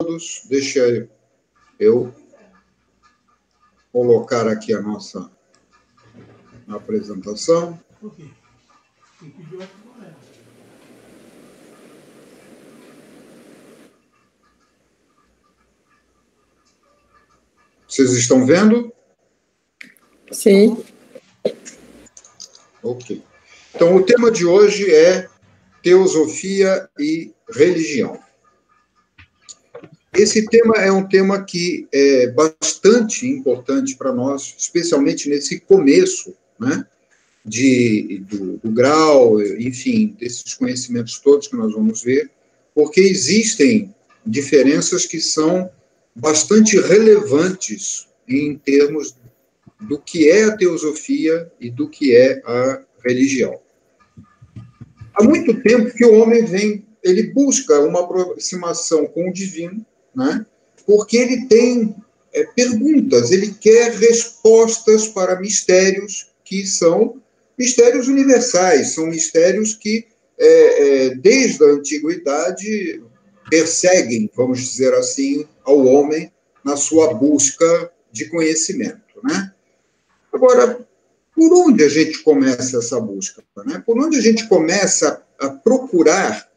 todos. Deixa eu colocar aqui a nossa apresentação. Por quê? Tem que pedir outro momento. Vocês estão vendo? Sim. Ok. Então, o tema de hoje é teosofia e religião. Esse tema é um tema que é bastante importante para nós, especialmente nesse começo, né, do grau, enfim, desses conhecimentos todos que nós vamos ver, porque existem diferenças que são bastante relevantes em termos do que é a teosofia e do que é a religião. Há muito tempo que o homem ele busca uma aproximação com o divino, né? Porque ele tem perguntas, ele quer respostas para mistérios que são mistérios universais, são mistérios que, desde a antiguidade, perseguem, vamos dizer assim, ao homem na sua busca de conhecimento, né? Agora, por onde a gente começa essa busca, né? Por onde a gente começa a procurar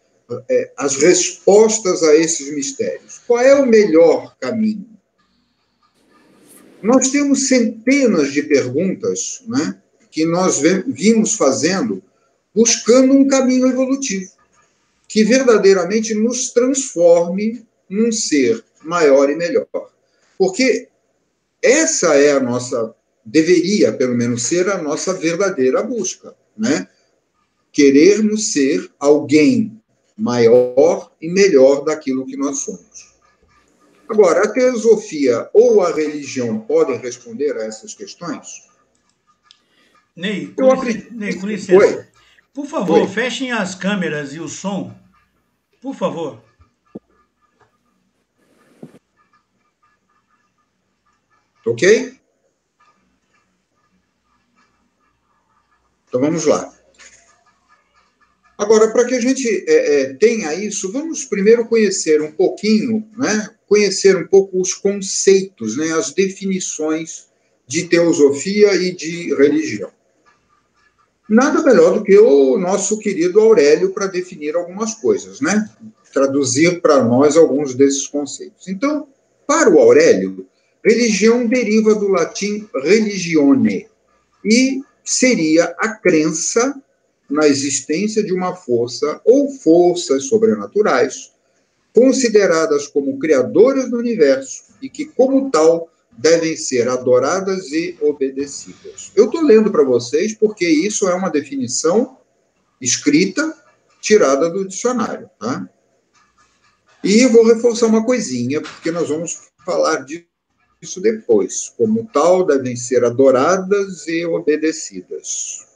as respostas a esses mistérios? Qual é o melhor caminho? Nós temos centenas de perguntas, né, que nós vimos fazendo, buscando um caminho evolutivo, que verdadeiramente nos transforme num ser maior e melhor. Porque essa é a nossa, deveria pelo menos ser a nossa verdadeira busca, né? Querermos ser alguém maior e melhor daquilo que nós somos. Agora, a teosofia ou a religião podem responder a essas questões? Ney, com licença. Oi. Por favor, Oi. fechem as câmeras e o som. Por favor. Ok? Então, vamos lá. Agora, para que a gente tenha isso, vamos primeiro conhecer um pouquinho, né? Conhecer um pouco os conceitos, né? As definições de teosofia e de religião. Nada melhor do que o nosso querido Aurélio para definir algumas coisas, né? Traduzir para nós alguns desses conceitos. Então, para o Aurélio, religião deriva do latim religione e seria a crença na existência de uma força ou forças sobrenaturais, consideradas como criadoras do universo e que, como tal, devem ser adoradas e obedecidas. Eu estou lendo para vocês porque isso é uma definição escrita, tirada do dicionário, tá? E vou reforçar uma coisinha, porque nós vamos falar disso depois. Como tal, devem ser adoradas e obedecidas.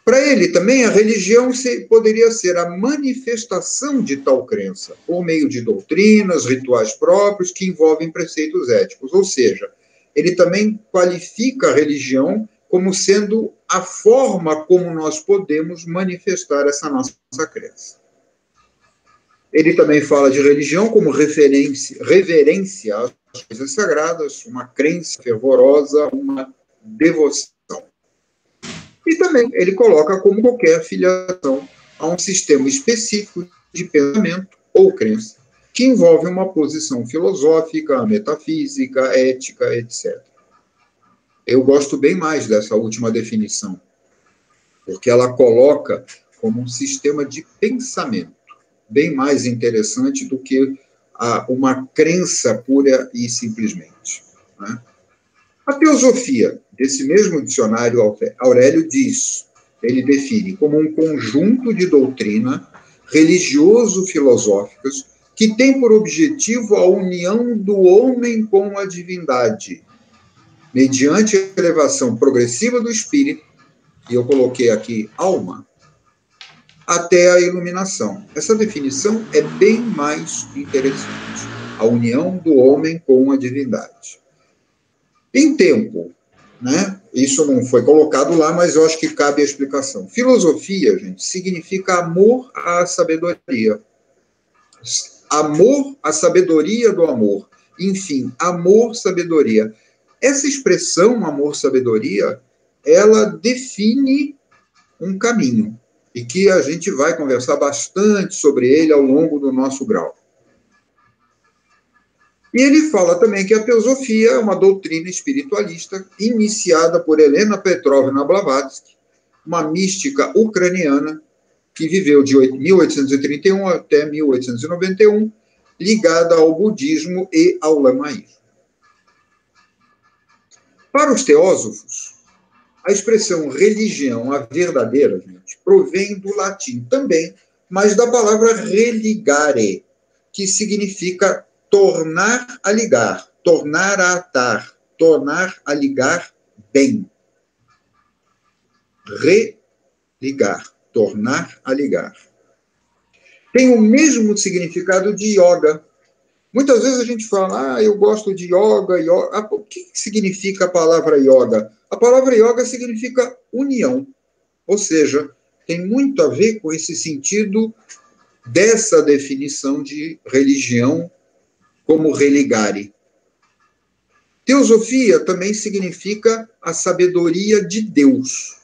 Para ele também, a religião poderia ser a manifestação de tal crença, por meio de doutrinas, rituais próprios que envolvem preceitos éticos. Ou seja, ele também qualifica a religião como sendo a forma como nós podemos manifestar essa nossa crença. Ele também fala de religião como reverência às coisas sagradas, uma crença fervorosa, uma devoção. E também ele coloca como qualquer filiação a um sistema específico de pensamento ou crença, que envolve uma posição filosófica, metafísica, ética, etc. Eu gosto bem mais dessa última definição, porque ela coloca como um sistema de pensamento, bem mais interessante do que uma crença pura e simplesmente, né? A teosofia, desse mesmo dicionário, Aurélio diz, ele define como um conjunto de doutrina religioso-filosóficas que tem por objetivo a união do homem com a divindade, mediante a elevação progressiva do espírito, e eu coloquei aqui alma, até a iluminação. Essa definição é bem mais interessante, a união do homem com a divindade. Em tempo, né? Isso não foi colocado lá, mas eu acho que cabe a explicação. Filosofia, gente, significa amor à sabedoria. amor, a sabedoria do amor. Enfim, amor, sabedoria. Essa expressão, amor, sabedoria, ela define um caminho, e que a gente vai conversar bastante sobre ele ao longo do nosso grau. E ele fala também que a teosofia é uma doutrina espiritualista iniciada por Helena Petrovna Blavatsky, uma mística ucraniana que viveu de 1831 até 1891, ligada ao budismo e ao lamaísmo. Para os teósofos, a expressão religião, a verdadeira, gente, provém do latim também, mas da palavra religare, que significa tornar a ligar, tornar a atar, tornar a ligar bem. Religar, tornar a ligar. Tem o mesmo significado de yoga. Muitas vezes a gente fala, eu gosto de yoga, yoga. O que significa a palavra yoga? A palavra yoga significa união, ou seja, tem muito a ver com esse sentido dessa definição de religião como religare. Teosofia também significa a sabedoria de Deus,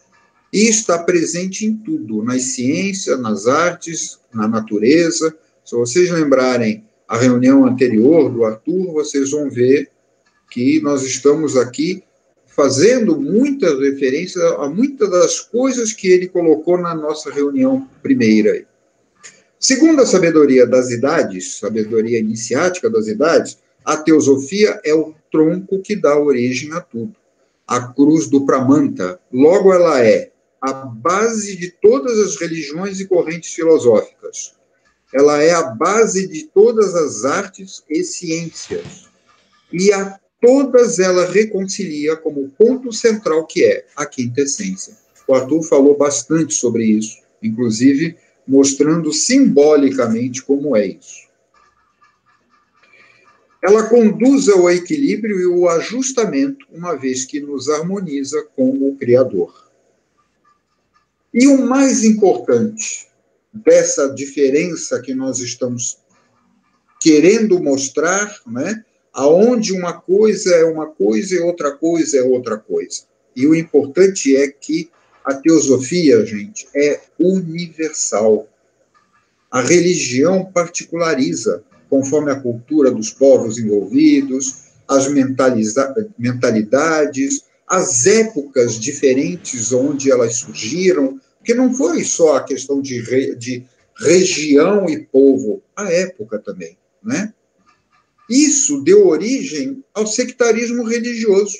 e está presente em tudo, nas ciências, nas artes, na natureza. Se vocês lembrarem a reunião anterior do Arthur, vocês vão ver que nós estamos aqui fazendo muitas referências a muitas das coisas que ele colocou na nossa reunião primeira. Segundo a sabedoria das idades, sabedoria iniciática das idades, a teosofia é o tronco que dá origem a tudo. A cruz do Pramanta, logo ela é a base de todas as religiões e correntes filosóficas. Ela é a base de todas as artes e ciências. E a todas ela reconcilia como ponto central que é a quinta essência. O Arthur falou bastante sobre isso, inclusive mostrando simbolicamente como é isso. Ela conduz ao equilíbrio e ao ajustamento, uma vez que nos harmoniza com o Criador. E o mais importante dessa diferença que nós estamos querendo mostrar, né, aonde uma coisa é uma coisa e outra coisa é outra coisa. E o importante é que a teosofia, gente, é universal. A religião particulariza, conforme a cultura dos povos envolvidos, as mentalidades, as épocas diferentes onde elas surgiram, porque não foi só a questão de região e povo, a época também, né? Isso deu origem ao sectarismo religioso,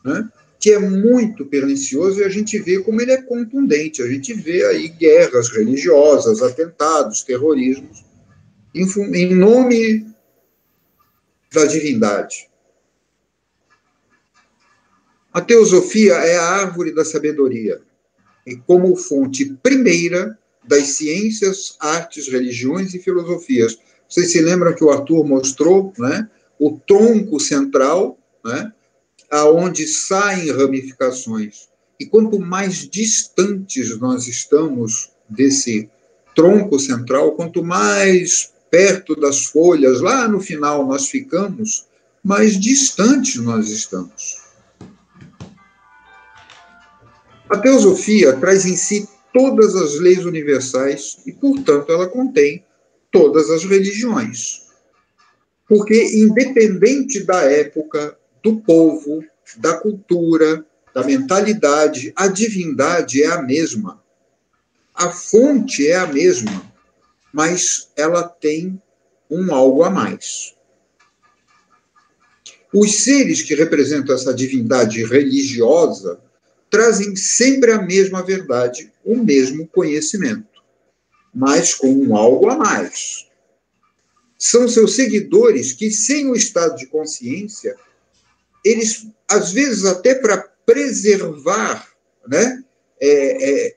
né? Que é muito pernicioso, e a gente vê como ele é contundente. A gente vê aí guerras religiosas, atentados, terrorismos, em nome da divindade. A teosofia é a árvore da sabedoria, e como fonte primeira das ciências, artes, religiões e filosofias. Vocês se lembram que o Arthur mostrou, né, o tronco central, né, aonde saem ramificações. E quanto mais distantes nós estamos desse tronco central, quanto mais perto das folhas, lá no final nós ficamos, mais distantes nós estamos. A teosofia traz em si todas as leis universais e, portanto, ela contém todas as religiões. Porque, independente da época, do povo, da cultura, da mentalidade, a divindade é a mesma. A fonte é a mesma, mas ela tem um algo a mais. Os seres que representam essa divindade religiosa trazem sempre a mesma verdade, o mesmo conhecimento, mas com um algo a mais. São seus seguidores que, sem o estado de consciência, eles, às vezes, até para preservar, né,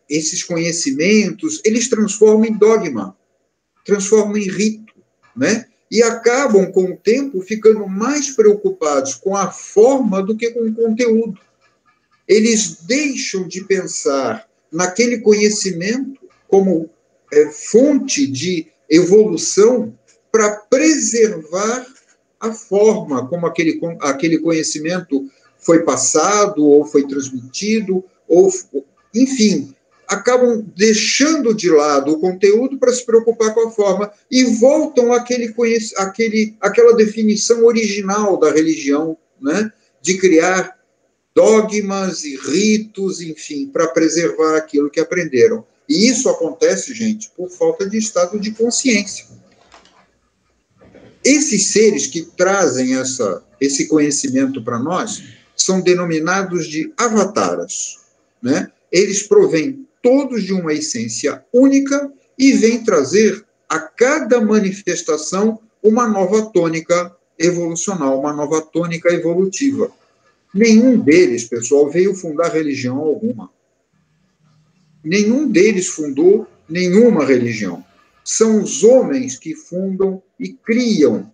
esses conhecimentos, eles transformam em dogma, transformam em rito, né? E acabam, com o tempo, ficando mais preocupados com a forma do que com o conteúdo. Eles deixam de pensar naquele conhecimento como fonte de evolução para preservar a forma como aquele conhecimento foi passado, ou foi transmitido, ou, enfim, acabam deixando de lado o conteúdo para se preocupar com a forma e voltam àquela definição original da religião, né? De criar dogmas e ritos, enfim, para preservar aquilo que aprenderam. E isso acontece, gente, por falta de estado de consciência. Esses seres que trazem esse conhecimento para nós são denominados de avataras, né? Eles provêm todos de uma essência única e vêm trazer a cada manifestação uma nova tônica evolucional, uma nova tônica evolutiva. Nenhum deles, pessoal, veio fundar religião alguma. Nenhum deles fundou nenhuma religião. São os homens que fundam e criam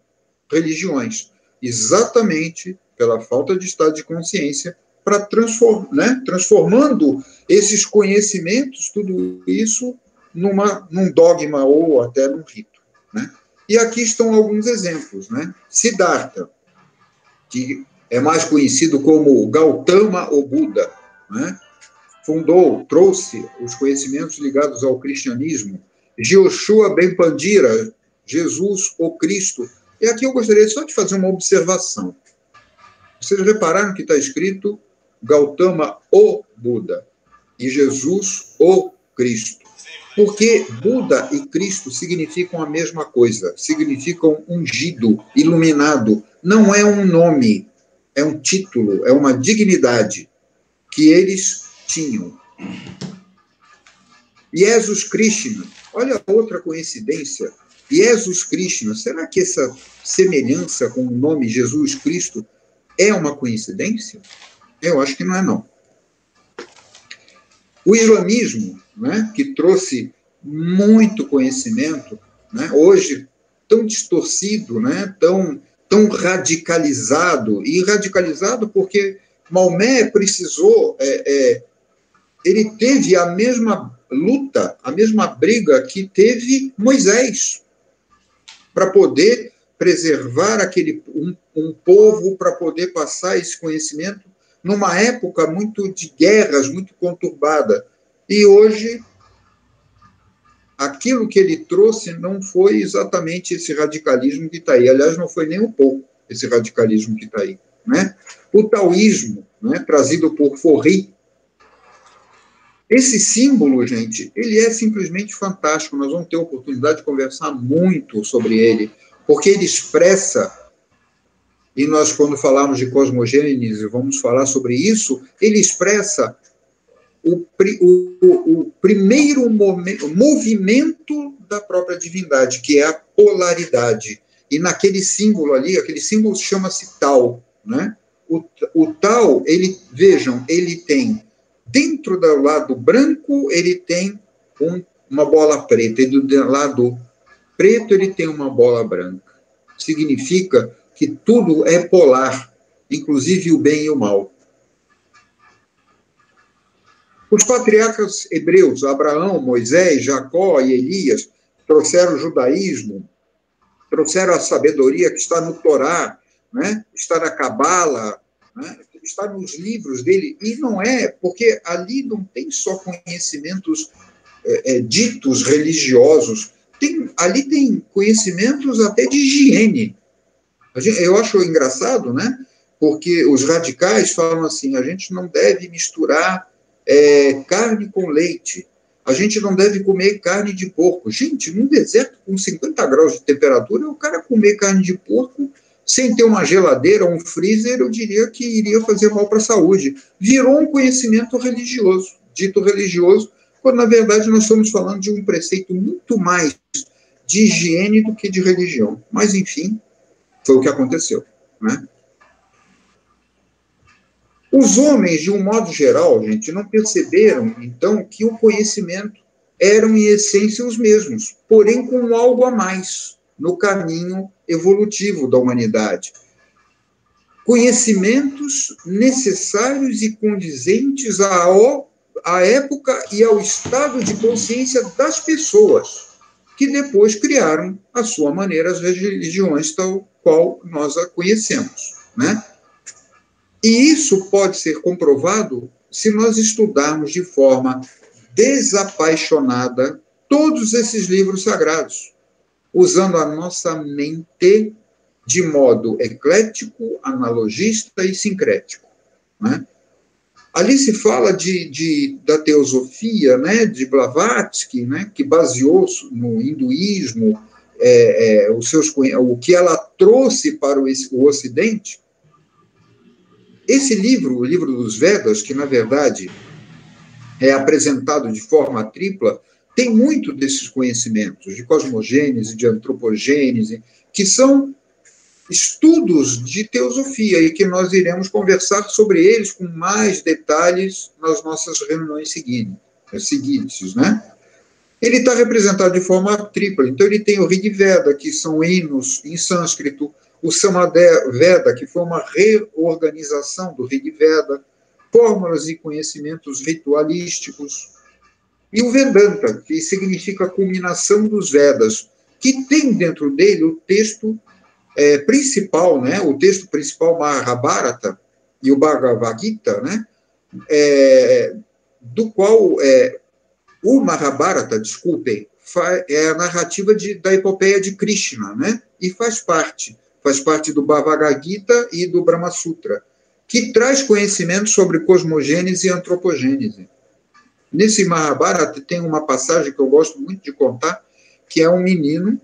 religiões, exatamente pela falta de estado de consciência, para transformando esses conhecimentos, tudo isso, num dogma ou até num rito, né? E aqui estão alguns exemplos, né? Siddhartha, que é mais conhecido como Gautama ou Buda, né? Trouxe os conhecimentos ligados ao cristianismo. Joshua Ben Pandira, Jesus ou Cristo. E aqui eu gostaria só de fazer uma observação. Vocês repararam que está escrito Gautama o Buda e Jesus o Cristo. Porque Buda e Cristo significam a mesma coisa, significam ungido, iluminado. Não é um nome, é um título, é uma dignidade que eles tinham. Jesus Krishna, olha outra coincidência. Jesus Krishna, será que essa semelhança com o nome Jesus Cristo é uma coincidência? Eu acho que não é, não. O islamismo, né, que trouxe muito conhecimento, né, hoje tão distorcido, né, tão radicalizado, e radicalizado porque Maomé precisou, ele teve a mesma luta, a mesma briga que teve Moisés, para poder preservar um povo, para poder passar esse conhecimento numa época muito de guerras, muito conturbada. E hoje, aquilo que ele trouxe não foi exatamente esse radicalismo que está aí. Aliás, não foi nem um pouco esse radicalismo que está aí, né? O taoísmo, né, trazido por Forri. Esse símbolo, gente, ele é simplesmente fantástico. Nós vamos ter a oportunidade de conversar muito sobre ele, porque ele expressa, e nós, quando falamos de cosmogênese, vamos falar sobre isso, ele expressa o primeiro movimento da própria divindade, que é a polaridade. E naquele símbolo ali, aquele símbolo chama-se Tao, né? O Tao, vejam, ele tem, dentro do lado branco, ele tem uma bola preta, e do lado preto ele tem uma bola branca. Significa que tudo é polar, inclusive o bem e o mal. Os patriarcas hebreus, Abraão, Moisés, Jacó e Elias, trouxeram o judaísmo, trouxeram a sabedoria que está no Torá, né? Está na Cabala, né? Está nos livros dele, e não é, porque ali não tem só conhecimentos ditos religiosos, ali tem conhecimentos até de higiene. Eu acho engraçado, né? Porque os radicais falam assim, a gente não deve misturar carne com leite, a gente não deve comer carne de porco. Gente, num deserto com 50 graus de temperatura, o cara comer carne de porco sem ter uma geladeira ou um freezer, eu diria que iria fazer mal para a saúde. Virou um conhecimento religioso, dito religioso, quando, na verdade, nós estamos falando de um preceito muito mais de higiene do que de religião. Mas, enfim, foi o que aconteceu, né? Os homens, de um modo geral, gente, não perceberam, então, que o conhecimento eram, em essência, os mesmos, porém com algo a mais no caminho evolutivo da humanidade. Conhecimentos necessários e condizentes à época e ao estado de consciência das pessoas. que depois criaram, à sua maneira, as religiões tal qual nós a conhecemos, né? E isso pode ser comprovado se nós estudarmos de forma desapaixonada todos esses livros sagrados, usando a nossa mente de modo eclético, analogista e sincrético, né? Ali se fala da teosofia, né, de Blavatsky, né, que baseou no hinduísmo o que ela trouxe para o Ocidente. Esse livro, o livro dos Vedas, que na verdade é apresentado de forma tripla, tem muito desses conhecimentos de cosmogênese, de antropogênese, que são estudos de teosofia e que nós iremos conversar sobre eles com mais detalhes nas nossas reuniões seguintes, né? Ele está representado de forma tripla. Então, ele tem o Rig Veda, que são hinos em sânscrito, o Samaveda, que foi uma reorganização do Rig Veda, fórmulas e conhecimentos ritualísticos, e o Vedanta, que significa a culminação dos Vedas, que tem dentro dele o texto principal, né? O texto principal, Mahabharata, e o Bhagavad Gita, né? Do qual o Mahabharata, desculpem, é a narrativa da epopeia de Krishna, né? E faz parte do Bhagavad Gita e do Brahma Sutra, que traz conhecimento sobre cosmogênese e antropogênese. Nesse Mahabharata tem uma passagem que eu gosto muito de contar, que é um menino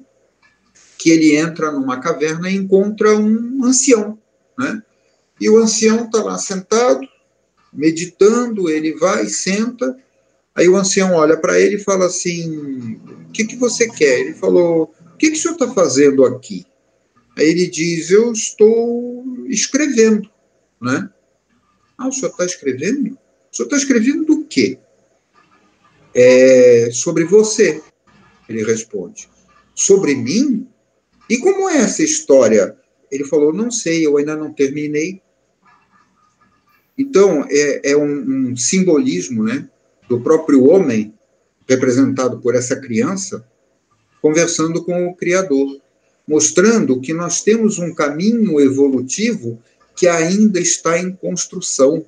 que ele entra numa caverna e encontra um ancião, né? E o ancião está lá sentado, meditando, ele vai, senta, aí o ancião olha para ele e fala assim, o que você quer? Ele falou, o que o senhor está fazendo aqui? Aí ele diz, eu estou escrevendo, né? Ah, o senhor está escrevendo? O senhor está escrevendo do quê? Sobre você, ele responde. Sobre mim? E como é essa história? Ele falou, não sei, eu ainda não terminei. Então, é um simbolismo, né, do próprio homem, representado por essa criança, conversando com o Criador, mostrando que nós temos um caminho evolutivo que ainda está em construção.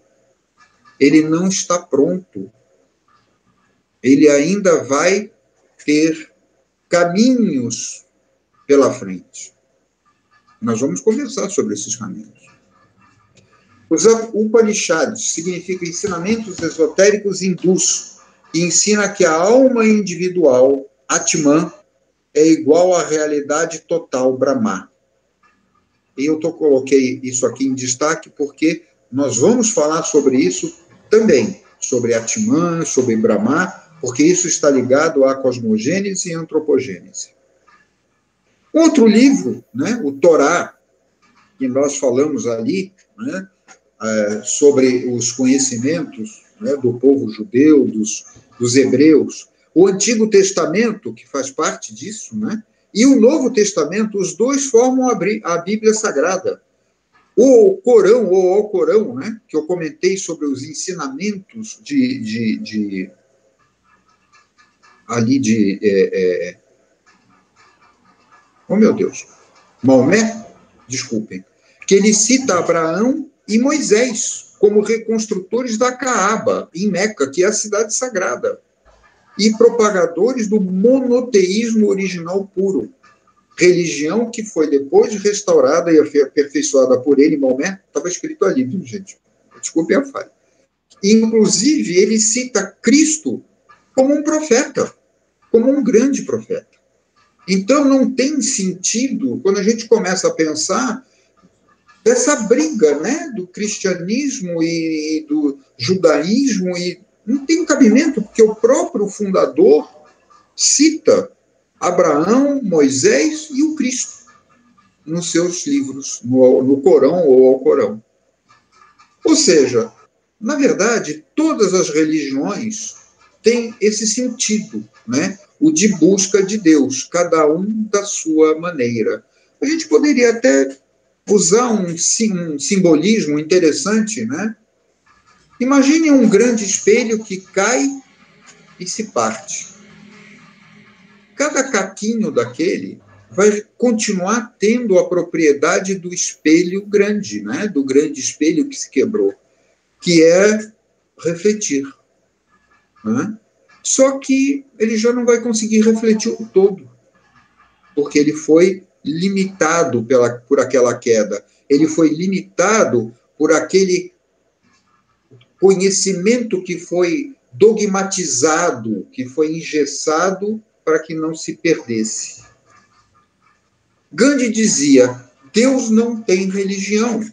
Ele não está pronto. Ele ainda vai ter caminhos pela frente. Nós vamos conversar sobre esses caminhos. Os Upanishads significa ensinamentos esotéricos hindus e ensina que a alma individual, Atman, é igual à realidade total, Brahma. E eu coloquei isso aqui em destaque porque nós vamos falar sobre isso também, sobre Atman, sobre Brahma, porque isso está ligado à cosmogênese e antropogênese. Outro livro, né, o Torá, que nós falamos ali, né, sobre os conhecimentos, né, do povo judeu, dos hebreus, o Antigo Testamento, que faz parte disso, né, e o Novo Testamento, os dois formam a Bíblia Sagrada. O Corão, ou Alcorão, né, que eu comentei sobre os ensinamentos oh, meu Deus, Maomé, desculpem, que ele cita Abraão e Moisés como reconstrutores da Caaba, em Meca, que é a cidade sagrada, e propagadores do monoteísmo original puro, religião que foi depois restaurada e aperfeiçoada por ele, Maomé, estava escrito ali, viu, gente? Desculpem a falha. Inclusive, ele cita Cristo como um profeta, como um grande profeta. Então, não tem sentido, quando a gente começa a pensar, dessa briga, né, do cristianismo e do judaísmo, e não tem cabimento, porque o próprio fundador cita Abraão, Moisés e o Cristo nos seus livros, no Corão ou Alcorão. Ou seja, na verdade, todas as religiões têm esse sentido, né? O de busca de Deus, cada um da sua maneira. A gente poderia até usar um simbolismo interessante, né? Imagine um grande espelho que cai e se parte. cada caquinho daquele vai continuar tendo a propriedade do espelho grande, né? Do grande espelho que se quebrou, que é refletir. Né? Só que ele já não vai conseguir refletir o todo, porque ele foi limitado por aquela queda, ele foi limitado por aquele conhecimento que foi dogmatizado, que foi engessado para que não se perdesse. Gandhi dizia: Deus não tem religião.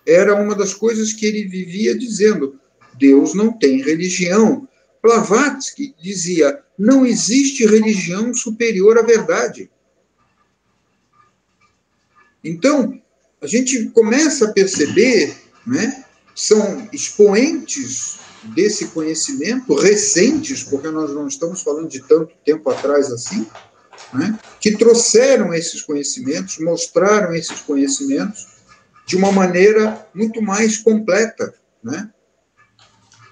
Era uma das coisas que ele vivia dizendo: Deus não tem religião. Blavatsky dizia: não existe religião superior à verdade. Então, a gente começa a perceber, né, são expoentes desse conhecimento, recentes, porque nós não estamos falando de tanto tempo atrás assim, né, que trouxeram esses conhecimentos, mostraram esses conhecimentos de uma maneira muito mais completa, né?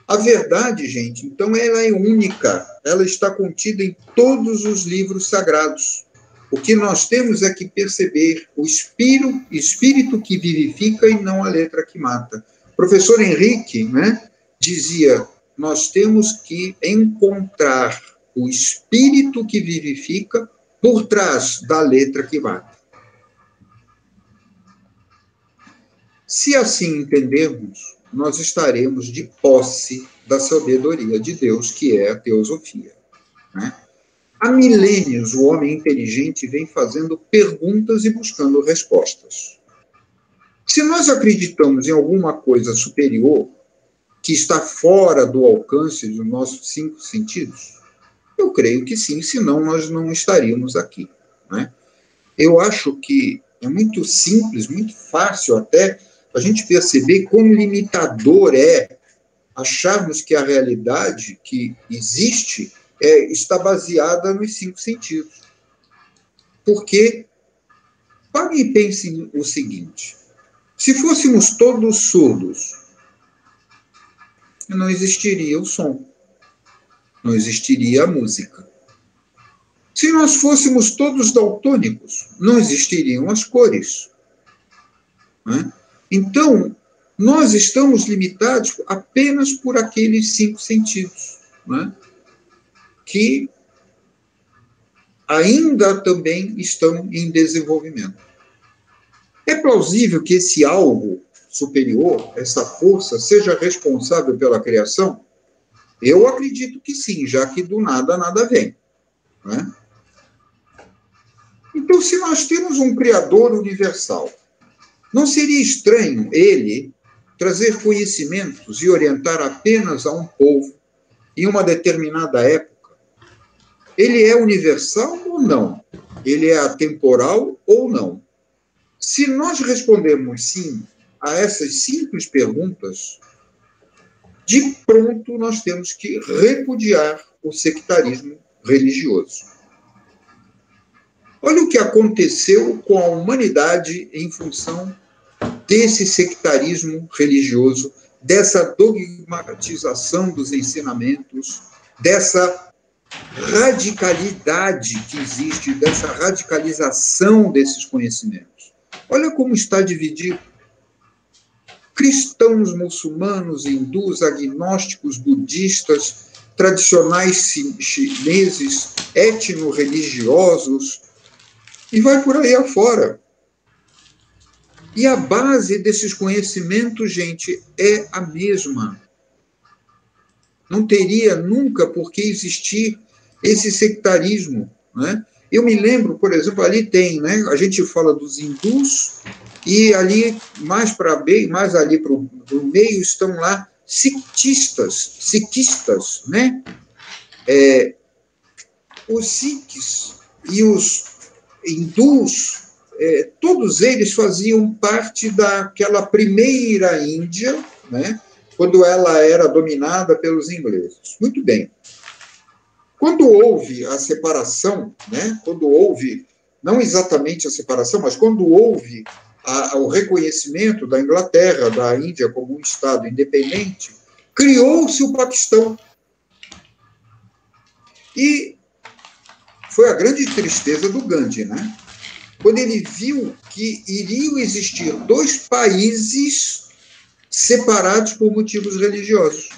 A verdade, gente, então, ela é única, ela está contida em todos os livros sagrados. O que nós temos é que perceber o espírito que vivifica e não a letra que mata. O professor Henrique, né, dizia: nós temos que encontrar o espírito que vivifica por trás da letra que mata. Se assim entendermos, nós estaremos de posse da sabedoria de Deus, que é a teosofia. Né? Há milênios, o homem inteligente vem fazendo perguntas e buscando respostas. Se nós acreditamos em alguma coisa superior, que está fora do alcance dos nossos 5 sentidos, eu creio que sim, senão nós não estaríamos aqui. Né? Eu acho que é muito simples, muito fácil até a gente perceber quão limitador é acharmos que a realidade que existe está baseada nos 5 sentidos. Porque, pare e pense o seguinte: se fôssemos todos surdos, não existiria o som, não existiria a música. Se nós fôssemos todos daltônicos, não existiriam as cores. Né? Então, nós estamos limitados apenas por aqueles 5 sentidos, né? Que ainda também estão em desenvolvimento. É plausível que esse algo superior, essa força, seja responsável pela criação? Eu acredito que sim, já que do nada nada vem. Né? Então, se nós temos um Criador universal, não seria estranho ele trazer conhecimentos e orientar apenas a um povo em uma determinada época? Ele é universal ou não? Ele é atemporal ou não? Se nós respondermos sim a essas simples perguntas, de pronto nós temos que repudiar o sectarismo religioso. Olha o que aconteceu com a humanidade em função desse sectarismo religioso, dessa dogmatização dos ensinamentos, dessa radicalidade que existe, dessa radicalização desses conhecimentos. Olha como está dividido. Cristãos, muçulmanos, hindus, agnósticos, budistas, tradicionais chineses, etno-religiosos, e vai por aí afora. E a base desses conhecimentos, gente, é a mesma. Não teria nunca por que existir esse sectarismo. Né? Eu me lembro, por exemplo, ali tem, né, a gente fala dos hindus, e ali, mais para bem, mais ali para o meio, estão lá sikhistas, né? Os sikhs e os hindus, todos eles faziam parte daquela primeira Índia, né, quando ela era dominada pelos ingleses. Muito bem. Quando houve a separação, né, quando houve, não exatamente a separação, mas quando houve o reconhecimento da Inglaterra, da Índia como um Estado independente, criou-se o Paquistão. E foi a grande tristeza do Gandhi, né? Quando ele viu que iriam existir dois países separados por motivos religiosos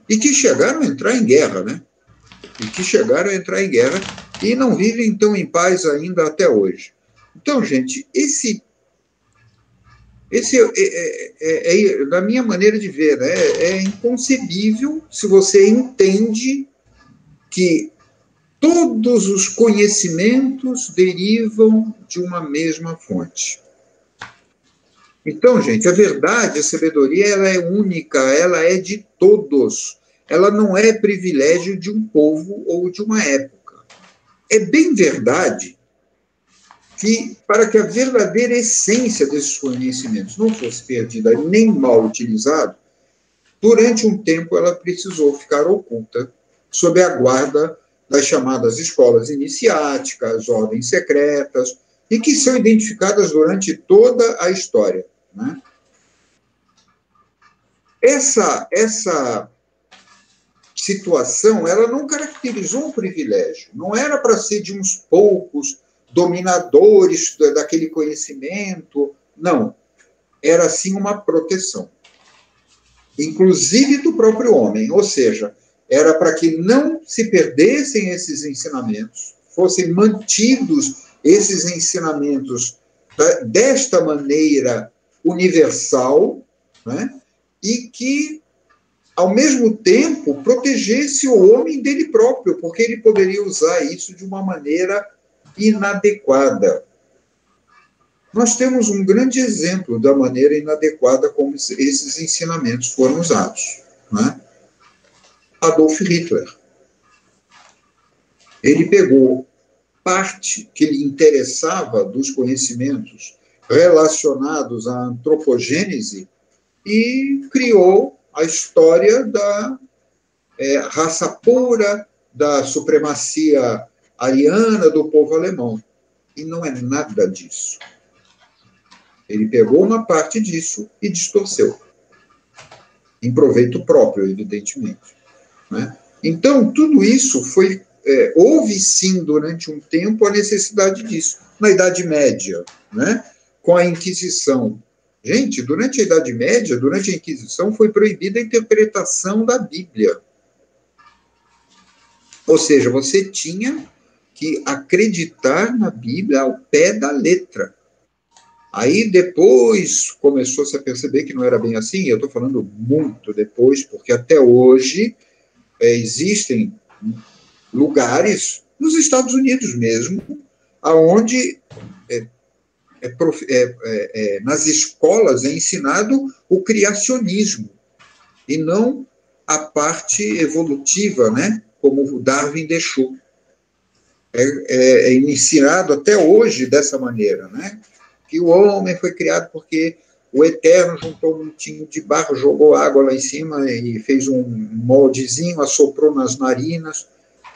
e que chegaram a entrar em guerra, né? E não vivem então em paz ainda até hoje. Então, gente, esse na minha maneira de ver, né, é inconcebível se você entende que todos os conhecimentos derivam de uma mesma fonte. Então, gente, a verdade, a sabedoria, ela é única, ela é de todos. Ela não é privilégio de um povo ou de uma época. É bem verdade que, para que a verdadeira essência desses conhecimentos não fosse perdida nem mal utilizada, durante um tempo ela precisou ficar oculta sob a guarda das chamadas escolas iniciáticas, ordens secretas, e que são identificadas durante toda a história, né? Essa situação, ela não caracterizou um privilégio, não era para ser de uns poucos dominadores daquele conhecimento, não. Era, sim, uma proteção, inclusive do próprio homem, ou seja, era para que não se perdessem esses ensinamentos, fossem mantidos esses ensinamentos desta maneira universal, né? E que, ao mesmo tempo, protegesse o homem dele próprio, porque ele poderia usar isso de uma maneira inadequada. Nós temos um grande exemplo da maneira inadequada como esses ensinamentos foram usados, né? Adolf Hitler. Ele pegou parte que lhe interessava dos conhecimentos relacionados à antropogênese e criou a história da raça pura, da supremacia ariana do povo alemão. E não é nada disso. Ele pegou uma parte disso e distorceu, em proveito próprio, evidentemente, né? Então, tudo isso foi... houve, sim, durante um tempo, a necessidade disso. Na Idade Média, né? Com a Inquisição. Gente, durante a Idade Média, durante a Inquisição, foi proibida a interpretação da Bíblia. Ou seja, você tinha que acreditar na Bíblia ao pé da letra. Aí depois começou-se a perceber que não era bem assim, eu estou falando muito depois, porque até hoje existem lugares, nos Estados Unidos mesmo, onde nas escolas é ensinado o criacionismo, e não a parte evolutiva, né, como o Darwin deixou. É ensinado até hoje dessa maneira, né? Que o homem foi criado porque o Eterno juntou um montinho de barro, jogou água lá em cima e fez um moldezinho, assoprou nas narinas.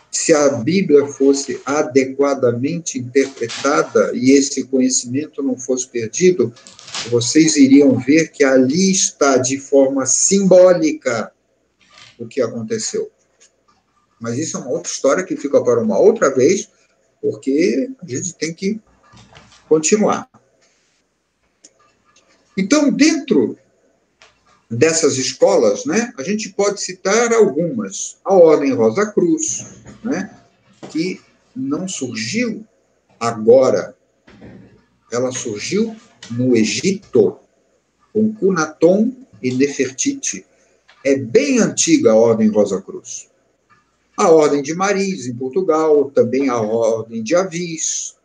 Se a Bíblia fosse adequadamente interpretada e esse conhecimento não fosse perdido, vocês iriam ver que ali está, de forma simbólica, o que aconteceu. Mas isso é uma outra história que fica para uma outra vez, porque a gente tem que continuar. Então, dentro dessas escolas, né, a gente pode citar algumas. A Ordem Rosa Cruz, né, que não surgiu agora, ela surgiu no Egito, com Cunaton e Nefertiti. É bem antiga a Ordem Rosa Cruz. A Ordem de Maris, em Portugal, também a Ordem de Avis,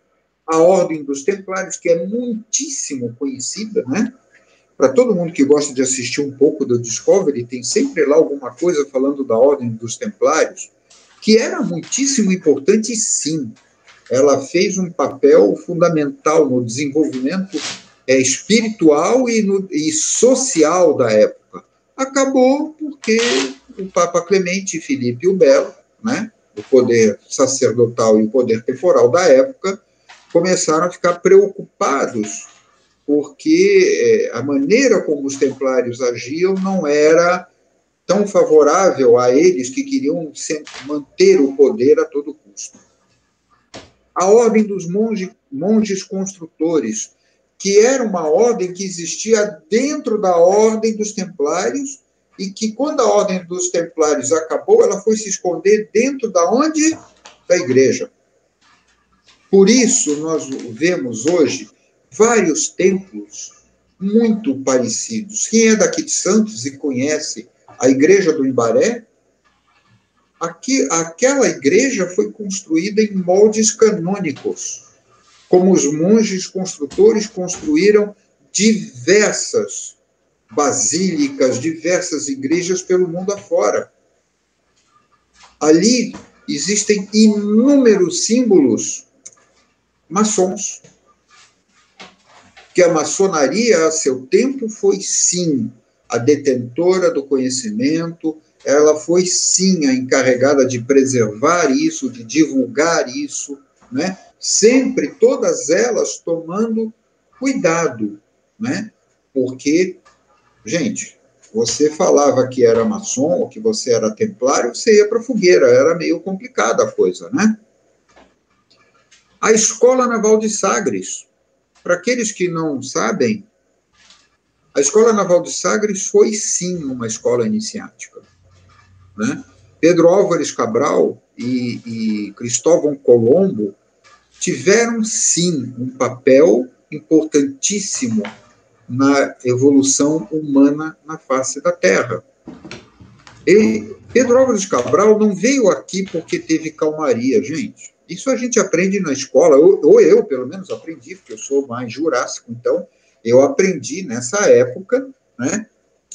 a Ordem dos Templários, que é muitíssimo conhecida, né? Para todo mundo que gosta de assistir um pouco do Discovery, tem sempre lá alguma coisa falando da Ordem dos Templários, que era muitíssimo importante, sim. Ela fez um papel fundamental no desenvolvimento espiritual e social da época. Acabou porque o Papa Clemente e Filipe o Belo, né, o poder sacerdotal e o poder temporal da época, começaram a ficar preocupados porque a maneira como os templários agiam não era tão favorável a eles, que queriam manter o poder a todo Augusto. A ordem dos monges construtores, que era uma ordem que existia dentro da ordem dos templários e que, quando a ordem dos templários acabou, ela foi se esconder dentro da onde? Da igreja. Por isso, nós vemos hoje vários templos muito parecidos. Quem é daqui de Santos e conhece a igreja do Imbaré, aquela igreja foi construída em moldes canônicos, como os monges construtores construíram diversas basílicas, diversas igrejas pelo mundo afora. Ali existem inúmeros símbolos maçons, que a maçonaria, a seu tempo, foi sim a detentora do conhecimento, ela foi sim a encarregada de preservar isso, de divulgar isso, né? Sempre, todas elas tomando cuidado, né? Porque, gente, você falava que era maçom ou que você era templário, você ia para a fogueira, era meio complicada a coisa, né? A Escola Naval de Sagres, para aqueles que não sabem, a Escola Naval de Sagres foi sim uma escola iniciática, né? Pedro Álvares Cabral e Cristóvão Colombo tiveram sim um papel importantíssimo na evolução humana na face da Terra. E Pedro Álvares Cabral não veio aqui porque teve calmaria, gente. Isso a gente aprende na escola, ou eu, pelo menos, aprendi, porque eu sou mais jurássico, então eu aprendi nessa época, né,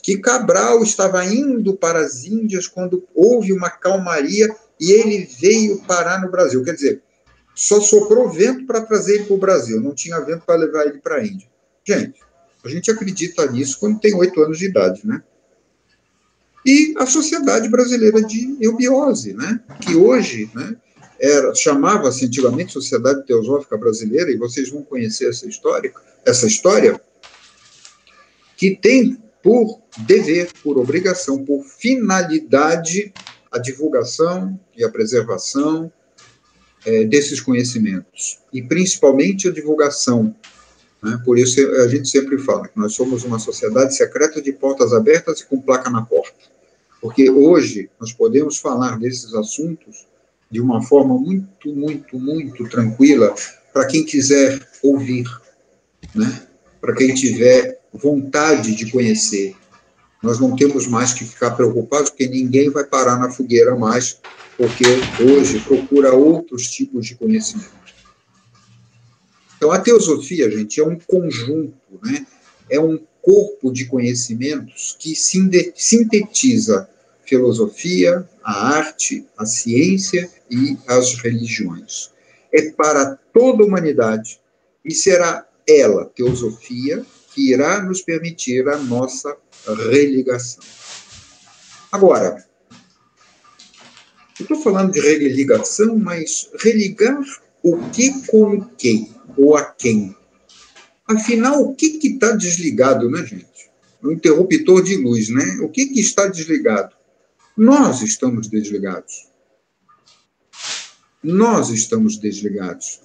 que Cabral estava indo para as Índias quando houve uma calmaria e ele veio parar no Brasil. Quer dizer, só soprou vento para trazer ele para o Brasil, não tinha vento para levar ele para a Índia. Gente, a gente acredita nisso quando tem 8 anos de idade, né? E a Sociedade Brasileira de Eubiose, né, que hoje, né, chamava-se antigamente Sociedade Teosófica Brasileira, e vocês vão conhecer essa história, que tem por dever, por obrigação, por finalidade, a divulgação e a preservação desses conhecimentos, e principalmente a divulgação, né? Por isso a gente sempre fala que nós somos uma sociedade secreta de portas abertas e com placa na porta, porque hoje nós podemos falar desses assuntos de uma forma muito, muito, muito tranquila para quem quiser ouvir, né? Para quem tiver vontade de conhecer. Nós não temos mais que ficar preocupados, porque ninguém vai parar na fogueira mais, porque hoje procura outros tipos de conhecimento. Então, a teosofia, gente, é um conjunto, né? É um corpo de conhecimentos que sintetiza filosofia, a arte, a ciência e as religiões. É para toda a humanidade e será ela, teosofia, que irá nos permitir a nossa religação. Agora, eu estou falando de religação, mas religar o que com o que? Ou a quem? Afinal, o que está desligado, né, gente? O interruptor de luz, né? O que está desligado? Nós estamos desligados. Nós estamos desligados.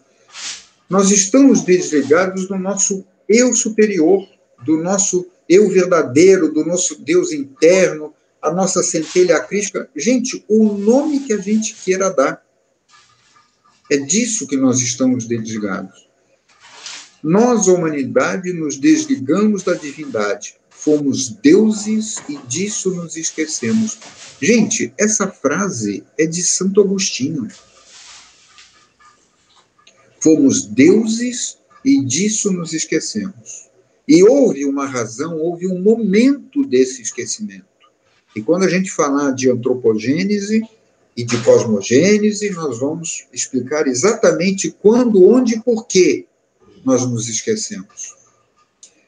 Nós estamos desligados do nosso eu superior, do nosso eu verdadeiro, do nosso Deus interno, a nossa centelha crística. Gente, o nome que a gente queira dar. É disso que nós estamos desligados. Nós, a humanidade, nos desligamos da divindade. Fomos deuses e disso nos esquecemos. Gente, essa frase é de Santo Agostinho. Fomos deuses e disso nos esquecemos. E houve uma razão, houve um momento desse esquecimento. E quando a gente falar de antropogênese e de cosmogênese, nós vamos explicar exatamente quando, onde e por que nós nos esquecemos.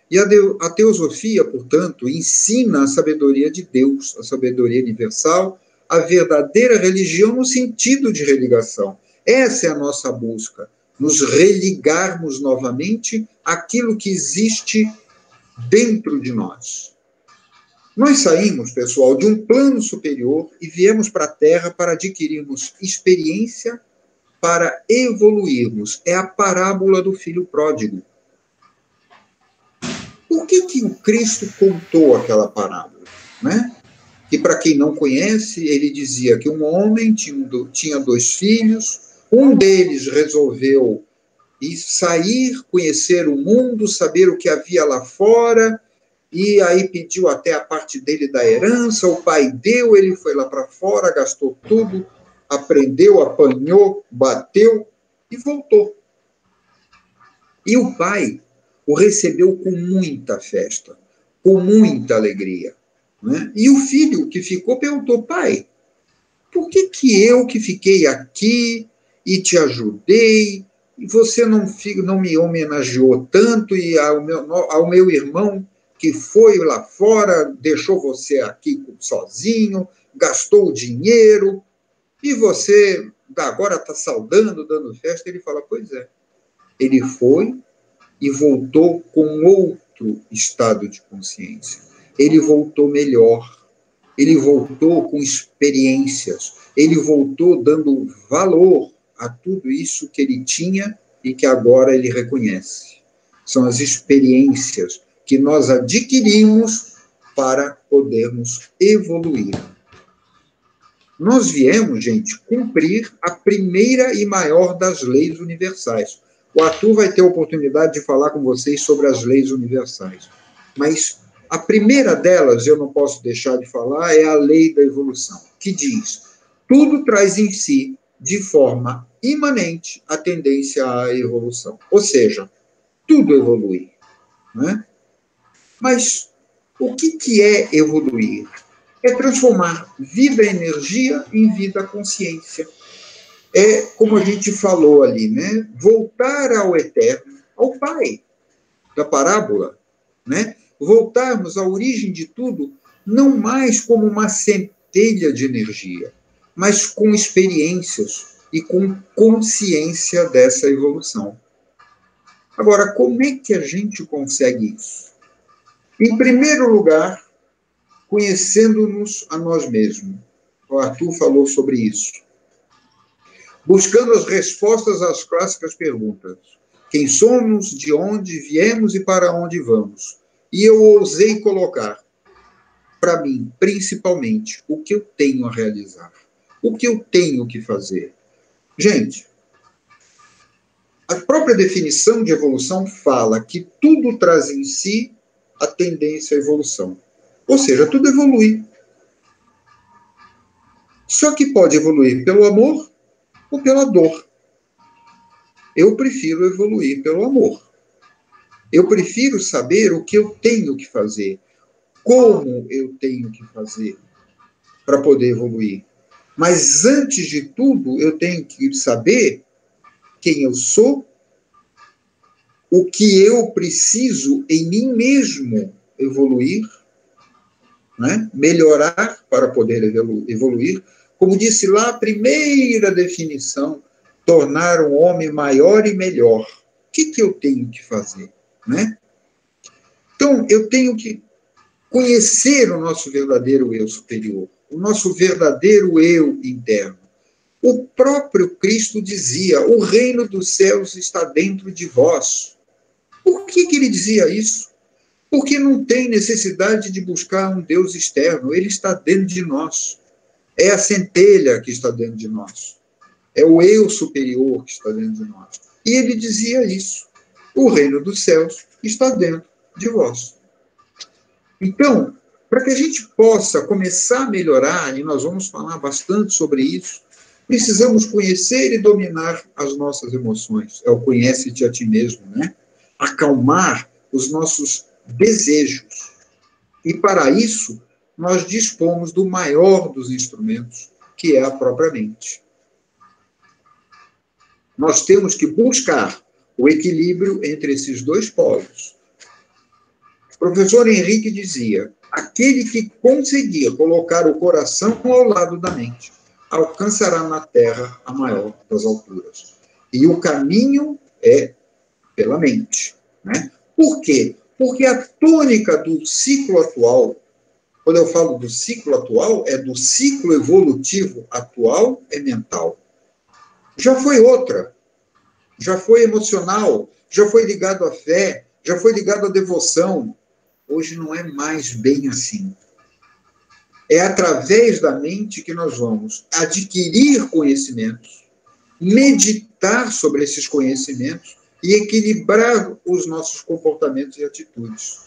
E a teosofia, portanto, ensina a sabedoria de Deus, a sabedoria universal, a verdadeira religião no sentido de religação. Essa é a nossa busca, nos religarmos novamente àquilo que existe dentro de nós. Nós saímos, pessoal, de um plano superior e viemos para a Terra para adquirirmos experiência para evoluirmos. É a parábola do filho pródigo. Por que o Cristo contou aquela parábola? Né? Que, para quem não conhece, ele dizia que um homem tinha 2 filhos, um deles resolveu sair, conhecer o mundo, saber o que havia lá fora, e aí pediu até a parte dele da herança, o pai deu, ele foi lá para fora, gastou tudo, aprendeu, apanhou, bateu e voltou. E o pai o recebeu com muita festa, com muita alegria. Né? E o filho que ficou perguntou: pai, por que eu que fiquei aqui e te ajudei, e você não me homenageou tanto, e ao meu irmão que foi lá fora, deixou você aqui sozinho, gastou o dinheiro, e você agora está saudando, dando festa? Ele fala: pois é. Ele foi e voltou com outro estado de consciência. Ele voltou melhor. Ele voltou com experiências. Ele voltou dando valor a tudo isso que ele tinha e que agora ele reconhece. São as experiências que nós adquirimos para podermos evoluir. Nós viemos, gente, cumprir a primeira e maior das leis universais. O Arthur vai ter a oportunidade de falar com vocês sobre as leis universais. Mas a primeira delas, eu não posso deixar de falar, é a lei da evolução, que diz: tudo traz em si, de forma imanente, a tendência à evolução. Ou seja, tudo evolui. Né? Mas o que é evoluir? É transformar vida-energia em vida-consciência. É, como a gente falou ali, né? Voltar ao eterno, ao Pai da parábola, né? Voltarmos à origem de tudo, não mais como uma centelha de energia, mas com experiências e com consciência dessa evolução. Agora, como é que a gente consegue isso? Em primeiro lugar, conhecendo-nos a nós mesmos. O Arthur falou sobre isso. Buscando as respostas às clássicas perguntas: quem somos, de onde viemos e para onde vamos? E eu ousei colocar, para mim, principalmente, o que eu tenho a realizar, o que eu tenho que fazer. Gente, a própria definição de evolução fala que tudo traz em si a tendência à evolução. Ou seja, tudo evolui. Só que pode evoluir pelo amor ou pela dor. Eu prefiro evoluir pelo amor. Eu prefiro saber o que eu tenho que fazer, como eu tenho que fazer para poder evoluir. Mas, antes de tudo, eu tenho que saber quem eu sou, o que eu preciso em mim mesmo evoluir, né? Melhorar para poder evoluir. Como disse lá a primeira definição, tornar um homem maior e melhor. O que eu tenho que fazer? Né? Então, eu tenho que conhecer o nosso verdadeiro eu superior, o nosso verdadeiro eu interno. O próprio Cristo dizia: o reino dos céus está dentro de vós. Por que ele dizia isso? Porque não tem necessidade de buscar um Deus externo, ele está dentro de nós. É a centelha que está dentro de nós. É o eu superior que está dentro de nós. E ele dizia isso: o reino dos céus está dentro de vós. Então, para que a gente possa começar a melhorar, e nós vamos falar bastante sobre isso, precisamos conhecer e dominar as nossas emoções. É o conhece-te a ti mesmo, né? Acalmar os nossos desejos. E para isso, nós dispomos do maior dos instrumentos, que é a própria mente. Nós temos que buscar o equilíbrio entre esses dois polos. O professor Henrique dizia: aquele que conseguir colocar o coração ao lado da mente alcançará na terra a maior das alturas. E o caminho é pela mente. Né? Por quê? Porque a tônica do ciclo atual, quando eu falo do ciclo atual, é do ciclo evolutivo atual, é mental. já foi outra, já foi emocional, já foi ligado à fé, já foi ligado à devoção. Hoje não é mais bem assim. É através da mente que nós vamos adquirir conhecimentos, meditar sobre esses conhecimentos e equilibrar os nossos comportamentos e atitudes.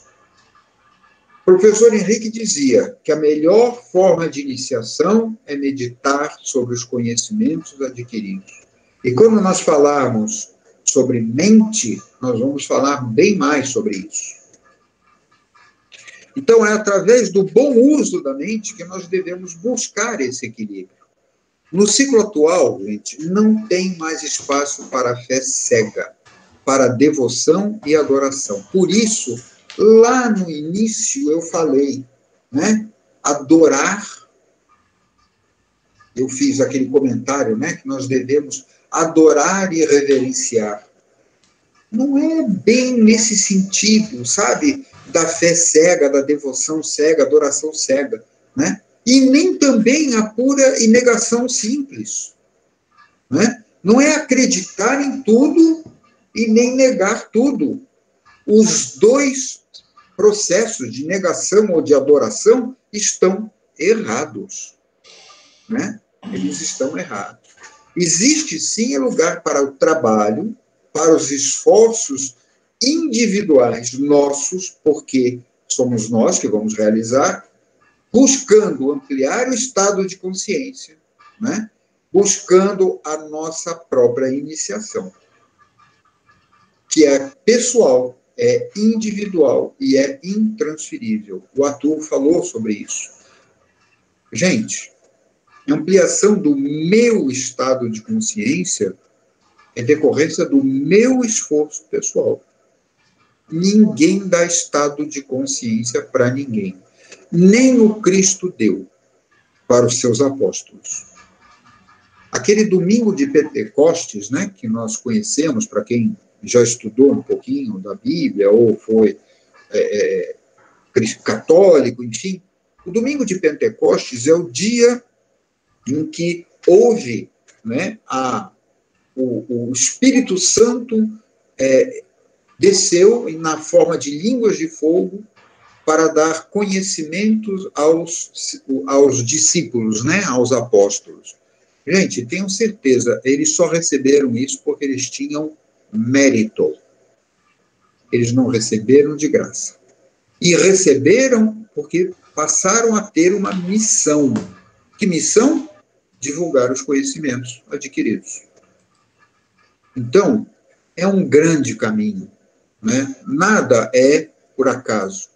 O professor Henrique dizia que a melhor forma de iniciação é meditar sobre os conhecimentos adquiridos. E quando nós falarmos sobre mente, nós vamos falar bem mais sobre isso. Então, é através do bom uso da mente que nós devemos buscar esse equilíbrio. No ciclo atual, gente, não tem mais espaço para a fé cega, para a devoção e adoração. Por isso, lá no início eu falei, né? Adorar, eu fiz aquele comentário, né? Que nós devemos adorar e reverenciar. Não é bem nesse sentido, sabe? Da fé cega, da devoção cega, adoração cega, né? E nem também a pura e negação simples, né? Não é acreditar em tudo e nem negar tudo. Os dois processos de negação ou de adoração estão errados, né? Eles estão errados. Existe sim lugar para o trabalho, para os esforços individuais nossos, porque somos nós que vamos realizar, buscando ampliar o estado de consciência, né? Buscando a nossa própria iniciação, que é pessoal, é individual e é intransferível. O Arthur falou sobre isso. Gente, ampliação do meu estado de consciência é decorrência do meu esforço pessoal. Ninguém dá estado de consciência para ninguém. Nem o Cristo deu para os seus apóstolos. Aquele domingo de Pentecostes, né, que nós conhecemos, para quem já estudou um pouquinho da Bíblia, ou foi católico, enfim, o domingo de Pentecostes é o dia em que houve, né, o Espírito Santo desceu na forma de línguas de fogo para dar conhecimentos aos discípulos, né, aos apóstolos. Gente, tenham certeza, eles só receberam isso porque eles tinham mérito. Eles não receberam de graça. E receberam porque passaram a ter uma missão. Que missão? Divulgar os conhecimentos adquiridos. Então, é um grande caminho, né? Nada é por acaso.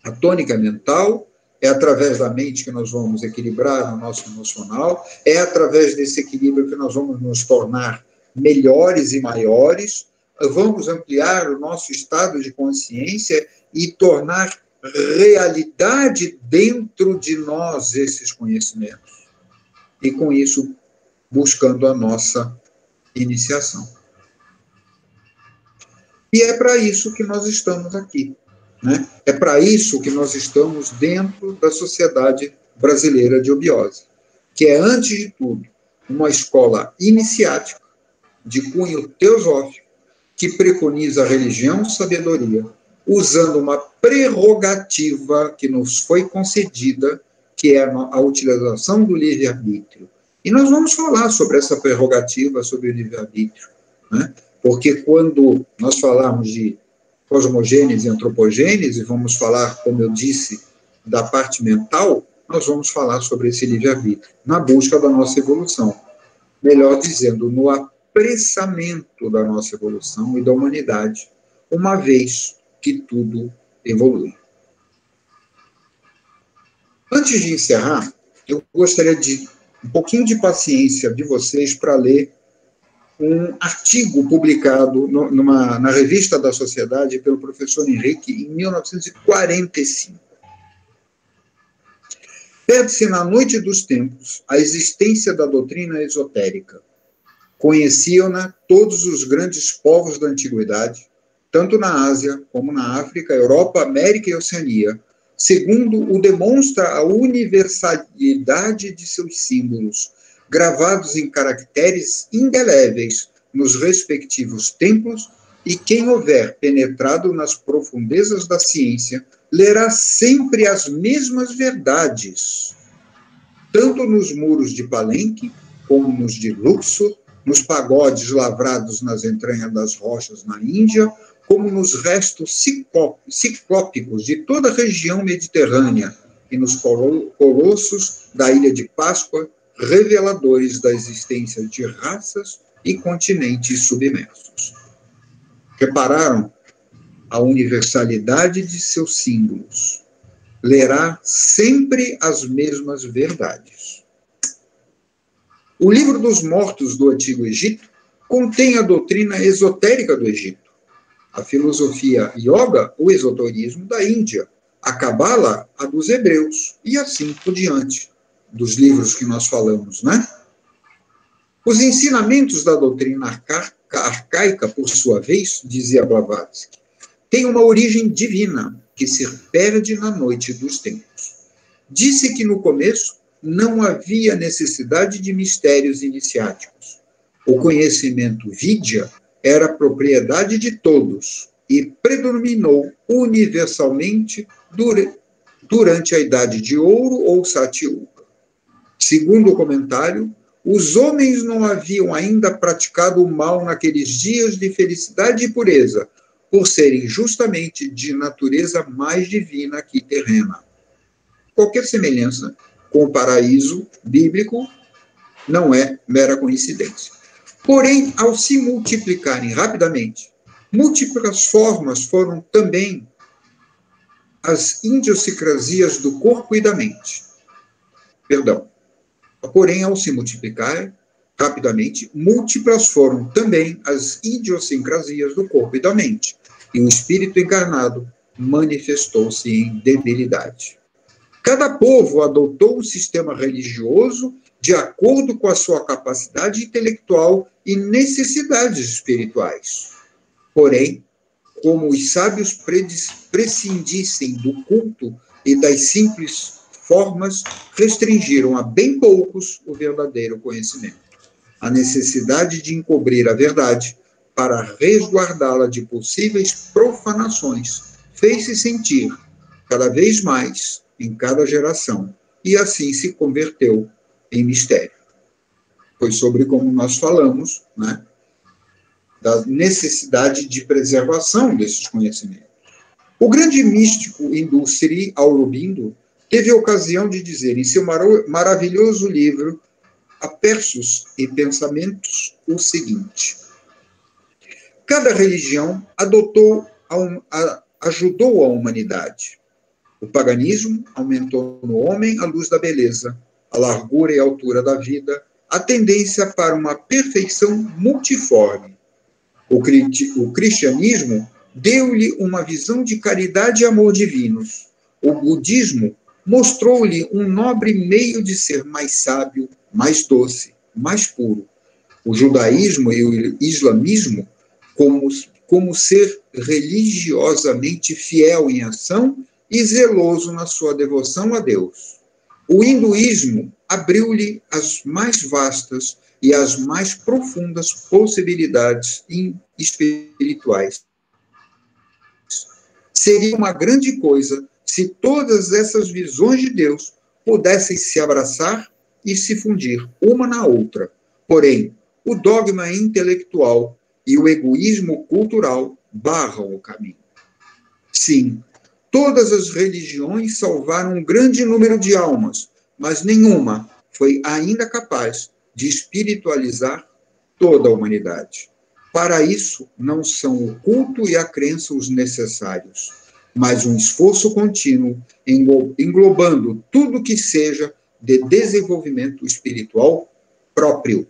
A tônica mental é através da mente que nós vamos equilibrar o nosso emocional, é através desse equilíbrio que nós vamos nos tornar melhores e maiores, vamos ampliar o nosso estado de consciência e tornar realidade dentro de nós esses conhecimentos. E com isso, buscando a nossa iniciação. E é para isso que nós estamos aqui, né? É para isso que nós estamos dentro da Sociedade Brasileira de Obiose, que é, antes de tudo, uma escola iniciática, de cunho teosófico, que preconiza a religião e sabedoria, usando uma prerrogativa que nos foi concedida, que é a utilização do livre-arbítrio. E nós vamos falar sobre essa prerrogativa, sobre o livre-arbítrio, né? Porque quando nós falarmos de cosmogênese e antropogênese, vamos falar, como eu disse, da parte mental, nós vamos falar sobre esse livre-arbítrio, na busca da nossa evolução. Melhor dizendo, no apressamento da nossa evolução e da humanidade, uma vez que tudo evolui. Antes de encerrar, eu gostaria de um pouquinho de paciência de vocês para ler um artigo publicado na Revista da Sociedade pelo professor Henrique em 1945. Perde-se na noite dos tempos a existência da doutrina esotérica. Conheciam-na todos os grandes povos da antiguidade, tanto na Ásia como na África, Europa, América e Oceania, segundo o demonstra a universalidade de seus símbolos, gravados em caracteres indeléveis nos respectivos templos, e quem houver penetrado nas profundezas da ciência lerá sempre as mesmas verdades, tanto nos muros de Palenque, como nos de Luxor, nos pagodes lavrados nas entranhas das rochas na Índia, como nos restos ciclópicos de toda a região mediterrânea e nos colossos da Ilha de Páscoa, reveladores da existência de raças e continentes submersos. Repararam a universalidade de seus símbolos. Lerá sempre as mesmas verdades. O livro dos mortos do Antigo Egito contém a doutrina esotérica do Egito, a filosofia yoga, o esoterismo da Índia, a cabala, a dos hebreus, e assim por diante, dos livros que nós falamos, né? Os ensinamentos da doutrina arcaica, por sua vez, dizia Blavatsky, têm uma origem divina que se perde na noite dos tempos. Disse que no começo não havia necessidade de mistérios iniciáticos. O conhecimento vidya era propriedade de todos e predominou universalmente durante a Idade de Ouro ou Satyuga. Segundo o comentário, os homens não haviam ainda praticado o mal naqueles dias de felicidade e pureza, por serem justamente de natureza mais divina que terrena. Qualquer semelhança com o paraíso bíblico não é mera coincidência. Porém, ao se multiplicarem rapidamente, múltiplas formas foram também as idiosincrasias do corpo e da mente. Porém, ao se multiplicar rapidamente, múltiplas foram também as idiosincrasias do corpo e da mente, e o espírito encarnado manifestou-se em debilidade. Cada povo adotou um sistema religioso de acordo com a sua capacidade intelectual e necessidades espirituais. Porém, como os sábios prescindissem do culto e das simples formas, restringiram a bem poucos o verdadeiro conhecimento. A necessidade de encobrir a verdade para resguardá-la de possíveis profanações fez-se sentir cada vez mais em cada geração, e assim se converteu em mistério. Foi sobre como nós falamos, né, da necessidade de preservação desses conhecimentos. O grande místico hindu Sri Aurobindo teve a ocasião de dizer em seu maravilhoso livro Aperços e Pensamentos o seguinte: cada religião ajudou a humanidade. O paganismo aumentou no homem a luz da beleza, a largura e a altura da vida, a tendência para uma perfeição multiforme. O cristianismo deu-lhe uma visão de caridade e amor divinos. O budismo mostrou-lhe um nobre meio de ser mais sábio, mais doce, mais puro. O judaísmo e o islamismo, como ser religiosamente fiel em ação e zeloso na sua devoção a Deus. O hinduísmo abriu-lhe as mais vastas e as mais profundas possibilidades espirituais. Seria uma grande coisa se todas essas visões de Deus pudessem se abraçar e se fundir uma na outra. Porém, o dogma intelectual e o egoísmo cultural barram o caminho. Sim, todas as religiões salvaram um grande número de almas, mas nenhuma foi ainda capaz de espiritualizar toda a humanidade. Para isso, não são o culto e a crença os necessários, mas um esforço contínuo englobando tudo que seja de desenvolvimento espiritual próprio.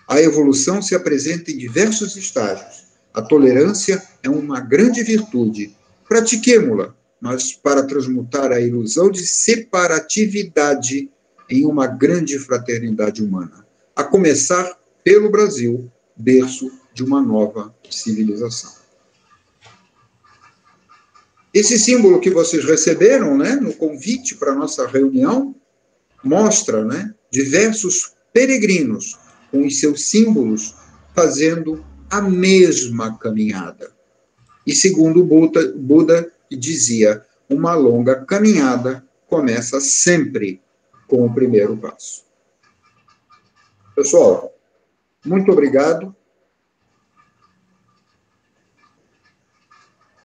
A evolução se apresenta em diversos estágios. A tolerância é uma grande virtude. Pratiquemo-la, mas para transmutar a ilusão de separatividade em uma grande fraternidade humana, a começar pelo Brasil, berço de uma nova civilização. Esse símbolo que vocês receberam, né, no convite para a nossa reunião, mostra, né, diversos peregrinos com os seus símbolos fazendo a mesma caminhada. E segundo Buda dizia, uma longa caminhada começa sempre com o primeiro passo. Pessoal, muito obrigado.